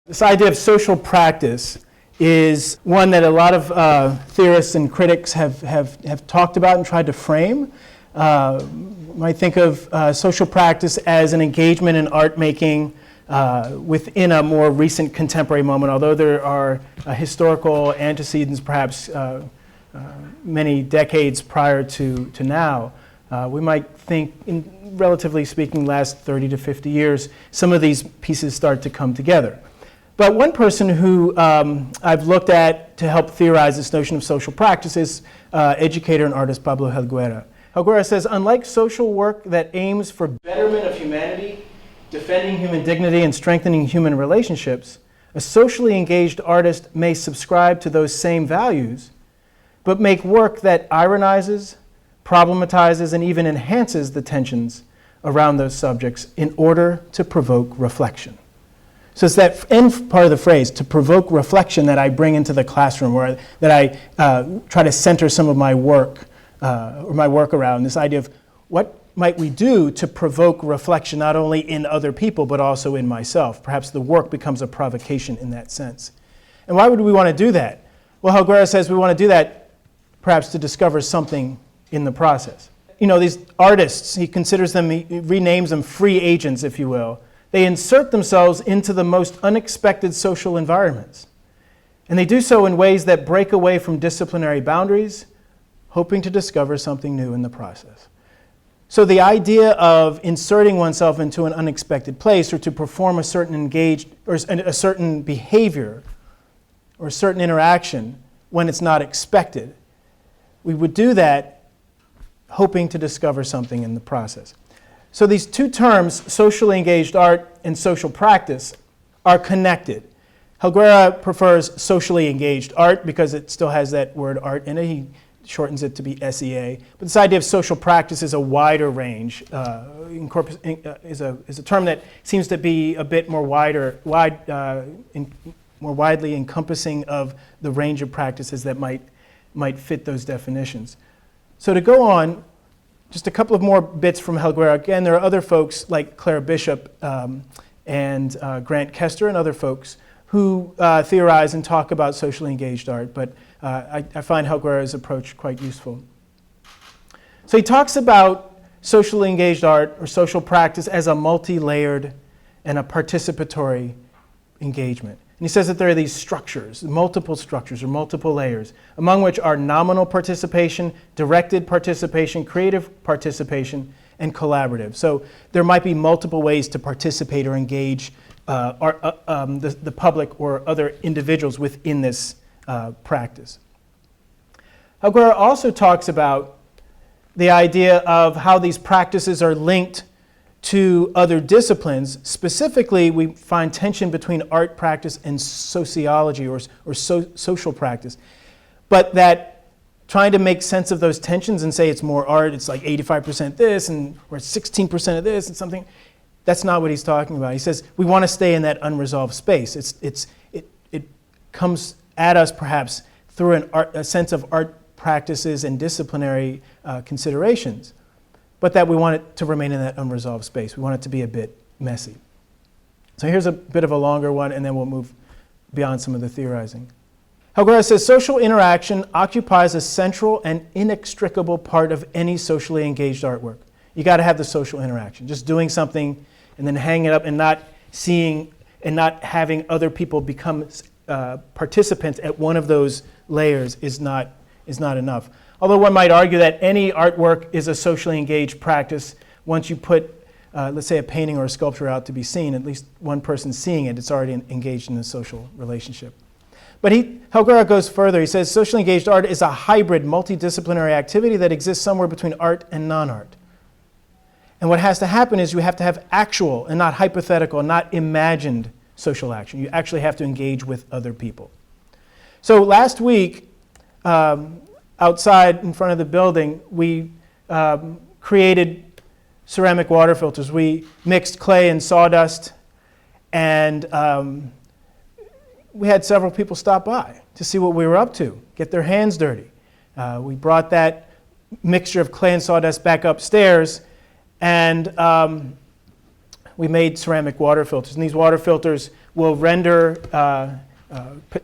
This idea of social practice is one that a lot of theorists and critics have talked about and tried to frame. You might think of social practice as an engagement in art making within a more recent contemporary moment, although there are historical antecedents perhaps many decades prior to now. We might think, in relatively speaking, last 30 to 50 years, some of these pieces start to come together. But one person who I've looked at to help theorize this notion of social practice is educator and artist Pablo Helguera. Helguera says, unlike social work that aims for betterment of humanity, defending human dignity, and strengthening human relationships, a socially engaged artist may subscribe to those same values, but make work that ironizes, problematizes, and even enhances the tensions around those subjects in order to provoke reflection. So it's that end part of the phrase, to provoke reflection, that I bring into the classroom, or that I try to center some of my work or my work around, this idea of what might we do to provoke reflection not only in other people but also in myself. Perhaps the work becomes a provocation in that sense. And why would we want to do that? Well, Helguera says we want to do that perhaps to discover something in the process. You know, these artists, he considers them, he renames them free agents, if you will. They insert themselves into the most unexpected social environments. And they do so in ways that break away from disciplinary boundaries, hoping to discover something new in the process. So the idea of inserting oneself into an unexpected place, or to perform a certain engaged, or a certain behavior, or a certain interaction when it's not expected, we would do that hoping to discover something in the process. So these two terms, socially engaged art and social practice, are connected. Helguera prefers socially engaged art because it still has that word art in it. He shortens it to be SEA. But this idea of social practice is a wider range, is a term that seems to be a bit more more widely encompassing of the range of practices that might fit those definitions. So to go on, just a couple of more bits from Helguera. Again, there are other folks like Clara Bishop and Grant Kester and other folks who theorize and talk about socially engaged art, but I find Helguera's approach quite useful. So he talks about socially engaged art or social practice as a multi-layered and a participatory engagement. And he says that there are these structures, multiple structures or multiple layers, among which are nominal participation, directed participation, creative participation, and collaborative. So there might be multiple ways to participate or engage the public or other individuals within this practice. Helguera also talks about the idea of how these practices are linked to other disciplines. Specifically, we find tension between art practice and sociology or social practice. But that trying to make sense of those tensions and say it's more art, it's like 85% this, or 16% of this and something, that's not what he's talking about. He says we want to stay in that unresolved space. It comes at us perhaps through a sense of art practices and disciplinary considerations, but that we want it to remain in that unresolved space. We want it to be a bit messy. So here's a bit of a longer one, and then we'll move beyond some of the theorizing. Helguera says, social interaction occupies a central and inextricable part of any socially engaged artwork. You got to have the social interaction. Just doing something and then hanging it up and not seeing and not having other people become participants at one of those layers is not enough. Although one might argue that any artwork is a socially engaged practice. Once you put, let's say, a painting or a sculpture out to be seen, at least one person seeing it, it's already engaged in a social relationship. But Helguera goes further. He says, socially engaged art is a hybrid, multidisciplinary activity that exists somewhere between art and non-art. And what has to happen is you have to have actual and not hypothetical, not imagined social action. You actually have to engage with other people. So last week, outside in front of the building, we created ceramic water filters. We mixed clay and sawdust, and we had several people stop by to see what we were up to, get their hands dirty. We brought that mixture of clay and sawdust back upstairs, and we made ceramic water filters. And these water filters will render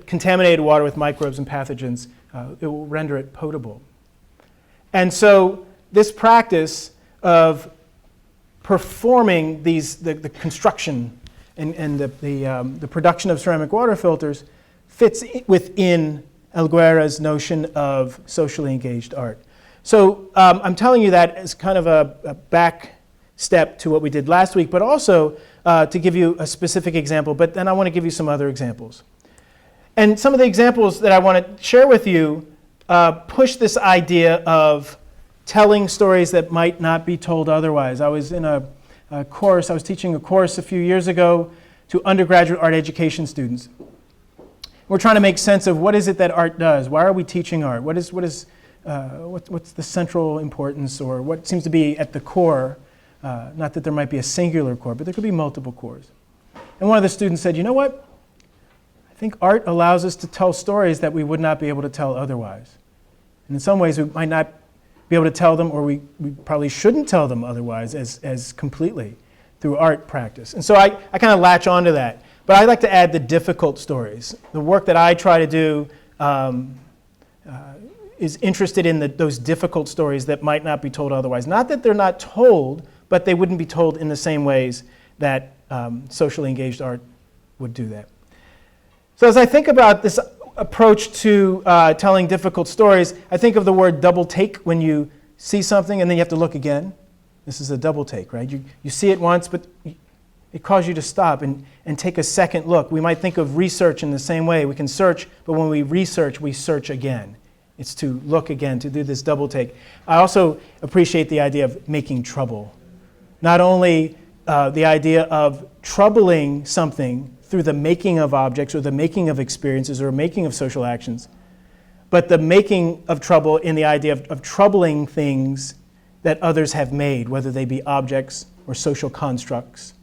contaminated water with microbes and pathogens, it will render it potable. And so this practice of performing the construction and the production of ceramic water filters fits within Helguera's notion of socially engaged art. So I'm telling you that as kind of a back step to what we did last week, but also to give you a specific example, but then I want to give you some other examples. And some of the examples that I want to share with you push this idea of telling stories that might not be told otherwise. I was in a course, I was teaching a course a few years ago to undergraduate art education students. We're trying to make sense of what is it that art does? Why are we teaching art? What's the central importance, or what seems to be at the core? Not that there might be a singular core, but there could be multiple cores. And one of the students said, you know what? I think art allows us to tell stories that we would not be able to tell otherwise. And in some ways, we might not be able to tell them, or we probably shouldn't tell them otherwise as completely through art practice. And so I kind of latch onto that. But I like to add the difficult stories. The work that I try to do is interested in those difficult stories that might not be told otherwise. Not that they're not told, but they wouldn't be told in the same ways that socially engaged art would do that. So as I think about this approach to telling difficult stories, I think of the word double take when you see something and then you have to look again. This is a double take, right? You see it once, but it calls you to stop and take a second look. We might think of research in the same way. We can search, but when we search again. It's to look again, to do this double take. I also appreciate the idea of making trouble. Not only the idea of troubling something through the making of objects or the making of experiences or making of social actions, but the making of trouble in the idea of troubling things that others have made, whether they be objects or social constructs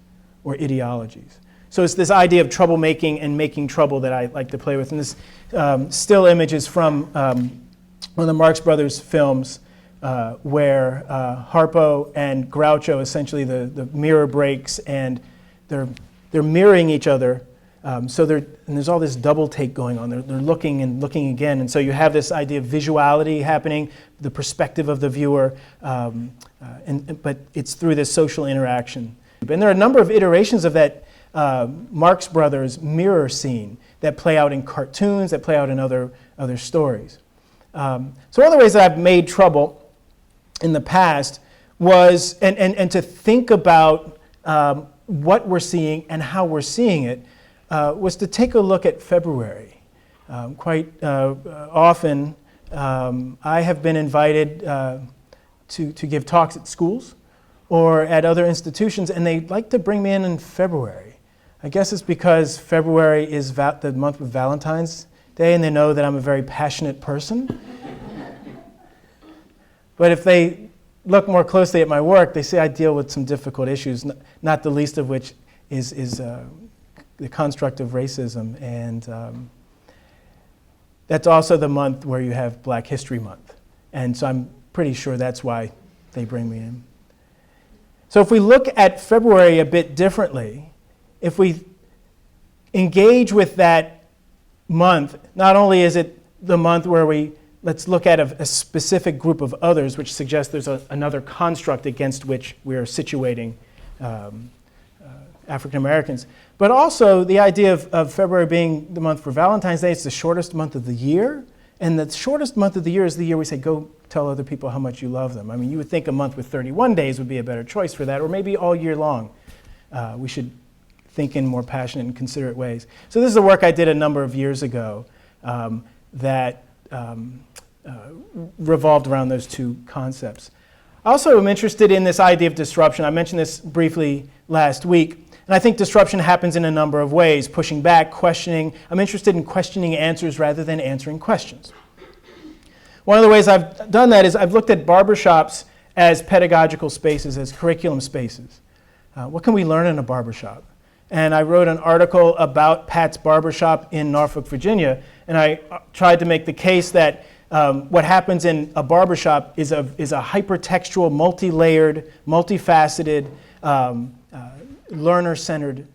or ideologies. So it's this idea of troublemaking and making trouble that I like to play with. And this still image is from one of the Marx Brothers films where Harpo and Groucho, essentially the mirror breaks and they're mirroring each other. And there's all this double take going on. They're looking and looking again. And so you have this idea of visuality happening, the perspective of the viewer, but it's through this social interaction. And there are a number of iterations of that Marx Brothers mirror scene that play out in cartoons, that play out in other stories. So one of the ways that I've made trouble in the past was, and to think about what we're seeing and how we're seeing it, was to take a look at February. Quite often, I have been invited to give talks at schools or at other institutions, and they like to bring me in February. I guess it's because February is the month of Valentine's Day, and they know that I'm a very passionate person. But if they look more closely at my work, they see I deal with some difficult issues, not the least of which is the construct of racism. And that's also the month where you have Black History Month. And so I'm pretty sure that's why they bring me in. So if we look at February a bit differently, if we engage with that month, not only is it the month where let's look at a specific group of others, which suggests there's another construct against which we're situating African Americans, but also the idea of February being the month for Valentine's Day. It's the shortest month of the year, and the shortest month of the year is the year we say, go tell other people how much you love them. I mean, you would think a month with 31 days would be a better choice for that, or maybe all year long. We should think in more passionate and considerate ways. So this is the work I did a number of years ago that revolved around those two concepts. I also am interested in this idea of disruption. I mentioned this briefly last week. And I think disruption happens in a number of ways, pushing back, questioning. I'm interested in questioning answers rather than answering questions. One of the ways I've done that is I've looked at barbershops as pedagogical spaces, as curriculum spaces. What can we learn in a barbershop? And I wrote an article about Pat's Barbershop in Norfolk, Virginia, and I tried to make the case that what happens in a barbershop is a hypertextual, multi-layered, multifaceted, learner-centered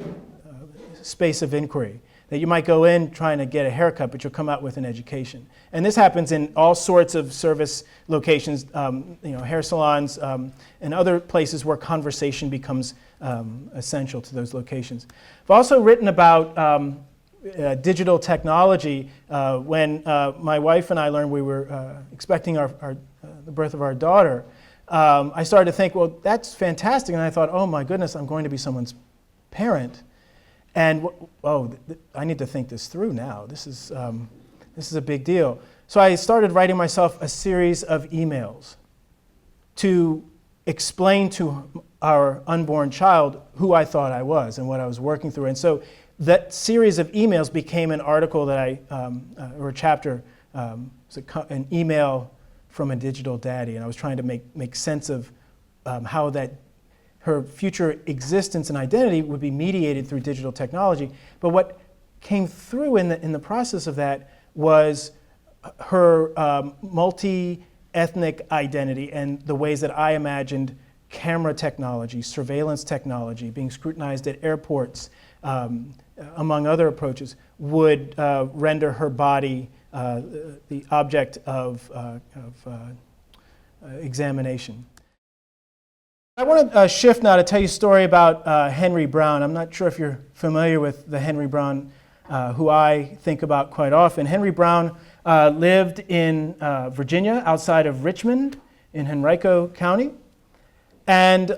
space of inquiry. That you might go in trying to get a haircut, but you'll come out with an education. And this happens in all sorts of service locations, hair salons, and other places where conversation becomes essential to those locations. I've also written about digital technology. When my wife and I learned we were expecting the birth of our daughter, I started to think, well, that's fantastic. And I thought, oh my goodness, I'm going to be someone's parent. And I need to think this through now. This is a big deal. So I started writing myself a series of emails to explain to our unborn child who I thought I was and what I was working through. And so that series of emails became an article that or a chapter, an email from a digital daddy. And I was trying to make sense of how that her future existence and identity would be mediated through digital technology. But what came through in the process of that was her multi-ethnic identity and the ways that I imagined camera technology, surveillance technology, being scrutinized at airports, among other approaches, would render her body the object of examination. I want to shift now to tell you a story about Henry Brown. I'm not sure if you're familiar with the Henry Brown who I think about quite often. Henry Brown lived in Virginia, outside of Richmond, in Henrico County. And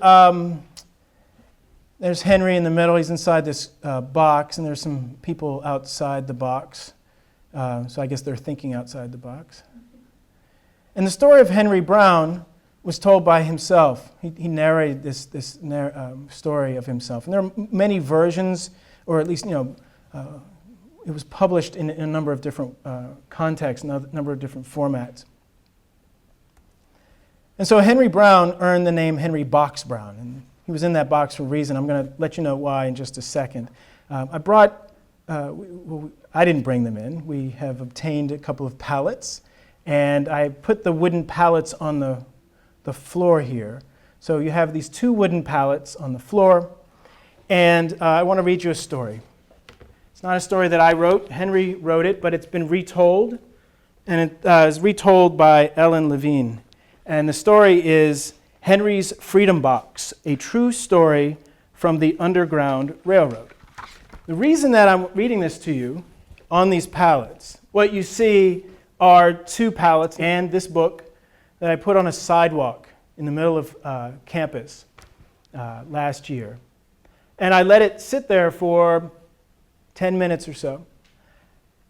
there's Henry in the middle. He's inside this box, and there's some people outside the box. So I guess they're thinking outside the box. And the story of Henry Brown was told by himself. He narrated this story of himself. And there are many versions, or at least, it was published in a number of different contexts, a number of different formats. And so Henry Brown earned the name Henry Box Brown, and he was in that box for a reason. I'm going to let you know why in just a second. I didn't bring them in. We have obtained a couple of pallets, and I put the wooden pallets on the floor here. So you have these two wooden pallets on the floor, and I want to read you a story. It's not a story that I wrote. Henry wrote it, but it's been retold, and it is retold by Ellen Levine. And the story is Henry's Freedom Box, a true story from the Underground Railroad. The reason that I'm reading this to you on these pallets, what you see are two pallets and this book that I put on a sidewalk in the middle of campus last year. And I let it sit there for 10 minutes or so.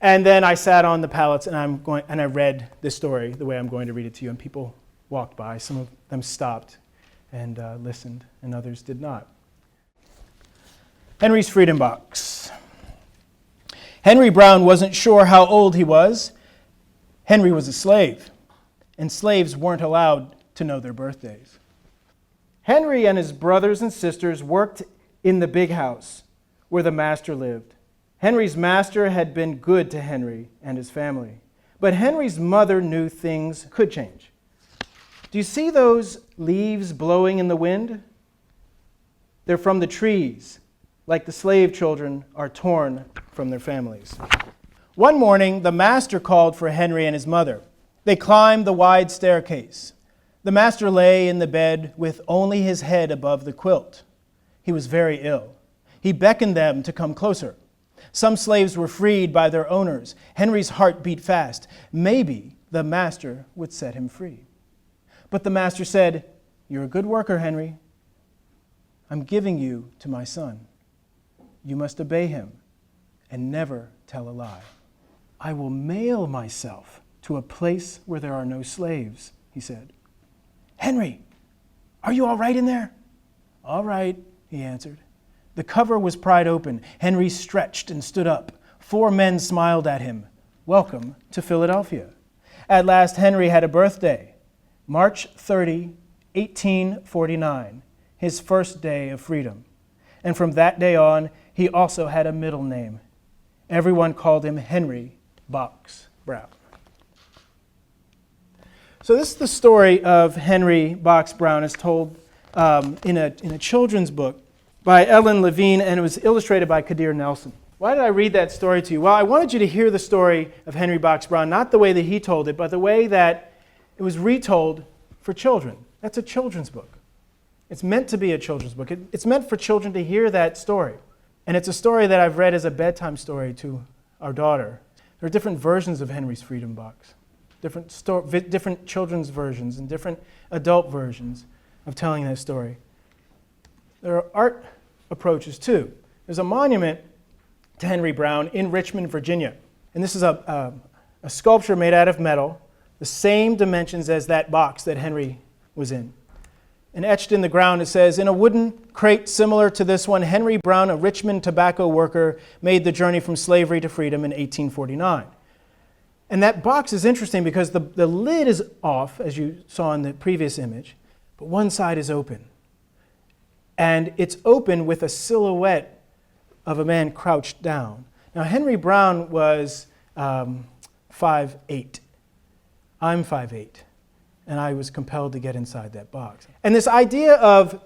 And then I sat on the pallets and I read this story the way I'm going to read it to you. And people walked by. Some of them stopped and listened, and others did not. Henry's Freedom Box. Henry Brown wasn't sure how old he was. Henry was a slave, and slaves weren't allowed to know their birthdays. Henry and his brothers and sisters worked in the big house where the master lived. Henry's master had been good to Henry and his family, but Henry's mother knew things could change. Do you see those leaves blowing in the wind? They're from the trees, like the slave children are torn from their families. One morning, the master called for Henry and his mother. They climbed the wide staircase. The master lay in the bed with only his head above the quilt. He was very ill. He beckoned them to come closer. Some slaves were freed by their owners. Henry's heart beat fast. Maybe the master would set him free. But the master said, "You're a good worker, Henry. I'm giving you to my son. You must obey him and never tell a lie." "I will mail myself to a place where there are no slaves," he said. "Henry, are you all right in there?" "All right," he answered. The cover was pried open. Henry stretched and stood up. 4 men smiled at him. "Welcome to Philadelphia." At last, Henry had a birthday. March 30, 1849, his first day of freedom. And from that day on, he also had a middle name. Everyone called him Henry Box Brown. So this is the story of Henry Box Brown as told in a children's book by Ellen Levine, and it was illustrated by Kadir Nelson. Why did I read that story to you? Well, I wanted you to hear the story of Henry Box Brown, not the way that he told it, but the way that it was retold for children. That's a children's book. It's meant to be a children's book. It's meant for children to hear that story. And it's a story that I've read as a bedtime story to our daughter. There are different versions of Henry's Freedom Box, different children's versions and different adult versions of telling that story. There are art approaches too. There's a monument to Henry Brown in Richmond, Virginia. And this is a sculpture made out of metal, the same dimensions as that box that Henry was in. And etched in the ground it says, "In a wooden crate similar to this one, Henry Brown, a Richmond tobacco worker, made the journey from slavery to freedom in 1849. And that box is interesting because the lid is off, as you saw in the previous image, but one side is open. And it's open with a silhouette of a man crouched down. Now, Henry Brown was 5'8". I'm 5'8", and I was compelled to get inside that box. And this idea of,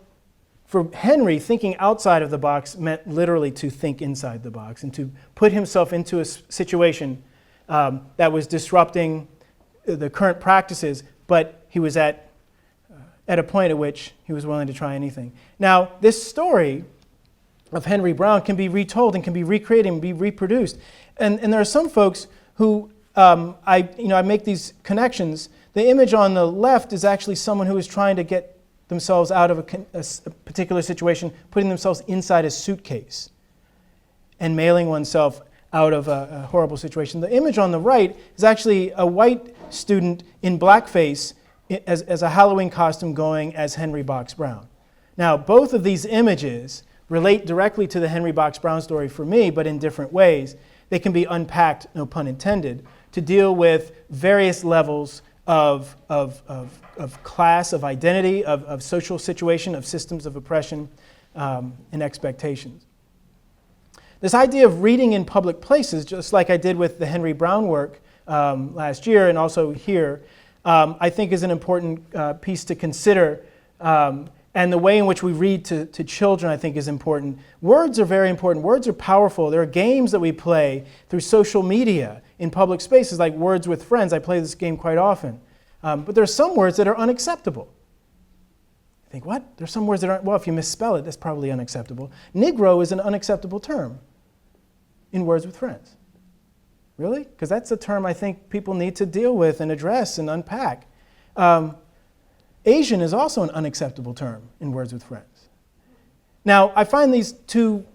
for Henry, thinking outside of the box meant literally to think inside the box and to put himself into a situation that was disrupting the current practices, but he was at a point at which he was willing to try anything. Now, this story of Henry Brown can be retold and can be recreated and be reproduced. And there are some folks who, I make these connections. The image on the left is actually someone who is trying to get themselves out of a particular situation, putting themselves inside a suitcase and mailing oneself out of a horrible situation. The image on the right is actually a white student in blackface as a Halloween costume going as Henry Box Brown. Now, both of these images relate directly to the Henry Box Brown story for me, but in different ways. They can be unpacked, no pun intended, to deal with various levels of class, of identity, of social situation, of systems of oppression, and expectations. This idea of reading in public places, just like I did with the Henry Brown work last year and also here, I think is an important piece to consider. And the way in which we read to children, I think, is important. Words are very important. Words are powerful. There are games that we play through social media in public spaces, like Words with Friends. I play this game quite often. But there are some words that are unacceptable. You think, what? There's some words that aren't, well, if you misspell it, that's probably unacceptable. Negro is an unacceptable term in Words with Friends. Really? Because that's a term I think people need to deal with and address and unpack. Asian is also an unacceptable term in Words with Friends. Now, I find these two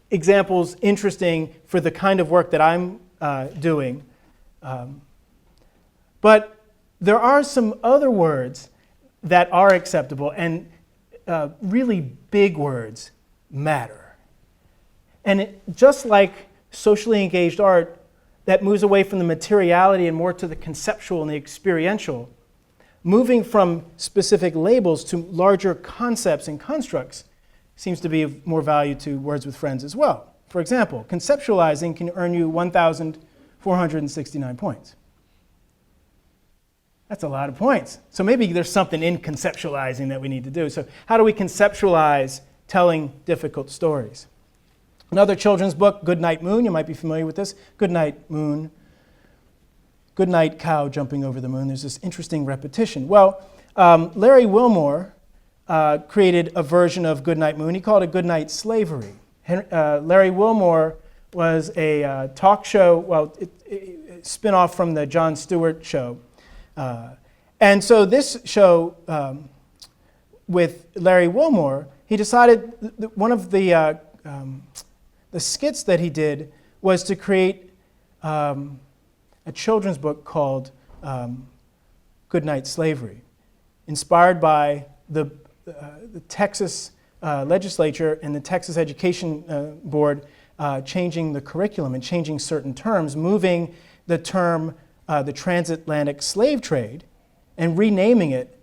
examples interesting for the kind of work that I'm doing. But there are some other words that are acceptable, and really big words matter. And just like socially engaged art that moves away from the materiality and more to the conceptual and the experiential, moving from specific labels to larger concepts and constructs seems to be of more value to Words with Friends as well. For example, conceptualizing can earn you 1,469 points. That's a lot of points. So maybe there's something in conceptualizing that we need to do. So how do we conceptualize telling difficult stories? Another children's book, Goodnight Moon, you might be familiar with this. Goodnight Moon. Goodnight cow jumping over the moon. There's this interesting repetition. Well, Larry Wilmore created a version of Goodnight Moon. He called it Goodnight Slavery. Larry Wilmore was a talk show, spin-off from the Jon Stewart show. And so this show with Larry Wilmore, he decided one of the skits that he did was to create a children's book called Goodnight Slavery, inspired by the Texas legislature and the Texas Education Board changing the curriculum and changing certain terms, moving the term the transatlantic slave trade and renaming it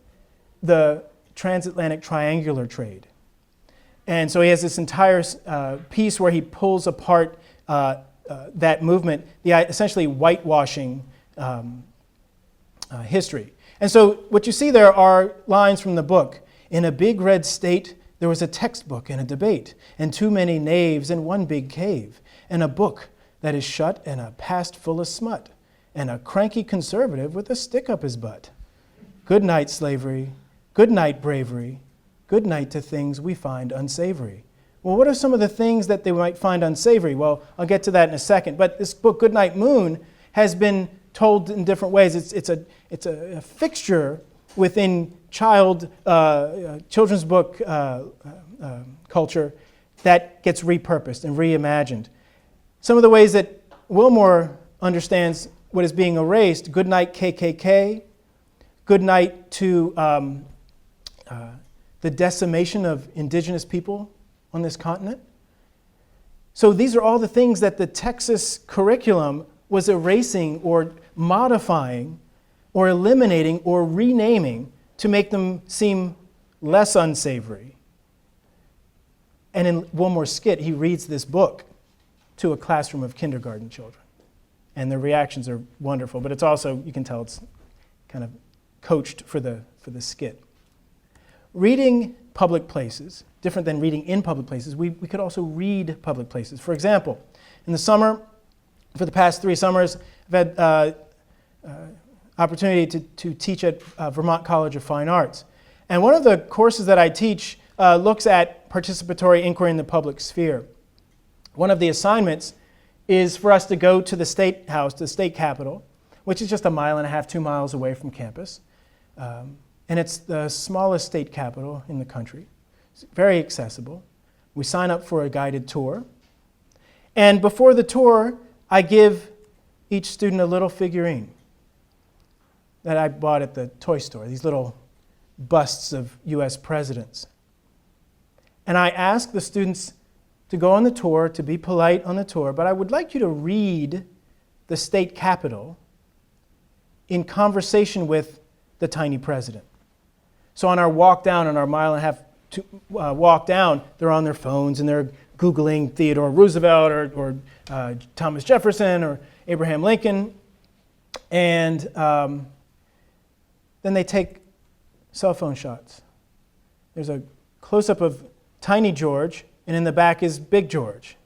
the transatlantic triangular trade. And so he has this entire piece where he pulls apart that movement, essentially whitewashing history. And so what you see there are lines from the book. In a big red state, There was a textbook and a debate, and too many knaves in one big cave, and a book that is shut, and a past full of smut, and a cranky conservative with a stick up his butt. Good night, slavery. Good night, bravery. Good night to things we find unsavory. Well, what are some of the things that they might find unsavory? Well, I'll get to that in a second. But this book, Goodnight Moon, has been told in different ways. It's a fixture within children's book culture that gets repurposed and reimagined. Some of the ways that Wilmore understands what is being erased: good night KKK, good night to the decimation of indigenous people on this continent. So these are all the things that the Texas curriculum was erasing or modifying or eliminating or renaming to make them seem less unsavory. And in Wilmore's skit, he reads this book to a classroom of kindergarten children. And the reactions are wonderful, but it's also, you can tell it's kind of coached for the skit. Reading public places, different than reading in public places, we could also read public places. For example, in the summer, for the past 3 summers, I've had opportunity to teach at Vermont College of Fine Arts. And one of the courses that I teach looks at participatory inquiry in the public sphere. One of the assignments is for us to go to the State House, the state capitol, which is just 1.5 miles, 2 miles away from campus. And it's the smallest state capitol in the country. It's very accessible. We sign up for a guided tour. And before the tour, I give each student a little figurine that I bought at the toy store, these little busts of US presidents. And I ask the students to go on the tour, to be polite on the tour, but I would like you to read the state capitol in conversation with the tiny president. So on our walk down, on our 1.5 mile walk down, they're on their phones and they're Googling Theodore Roosevelt or Thomas Jefferson or Abraham Lincoln. And then they take cell phone shots. There's a close-up of Tiny George, and in the back is Big George.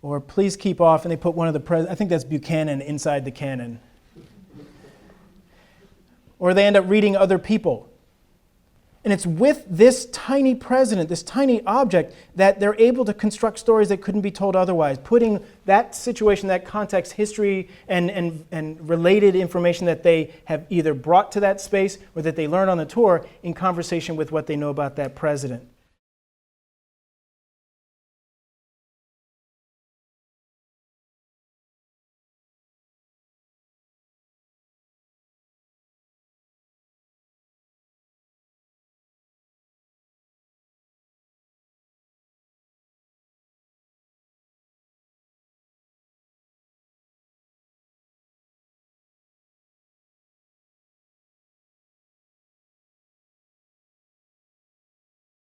Or please keep off, and they put one of the I think that's Buchanan inside the cannon. Or they end up reading other people. And it's with this tiny president, this tiny object, that they're able to construct stories that couldn't be told otherwise, putting that situation, that context, history, and related information that they have either brought to that space or that they learned on the tour in conversation with what they know about that president.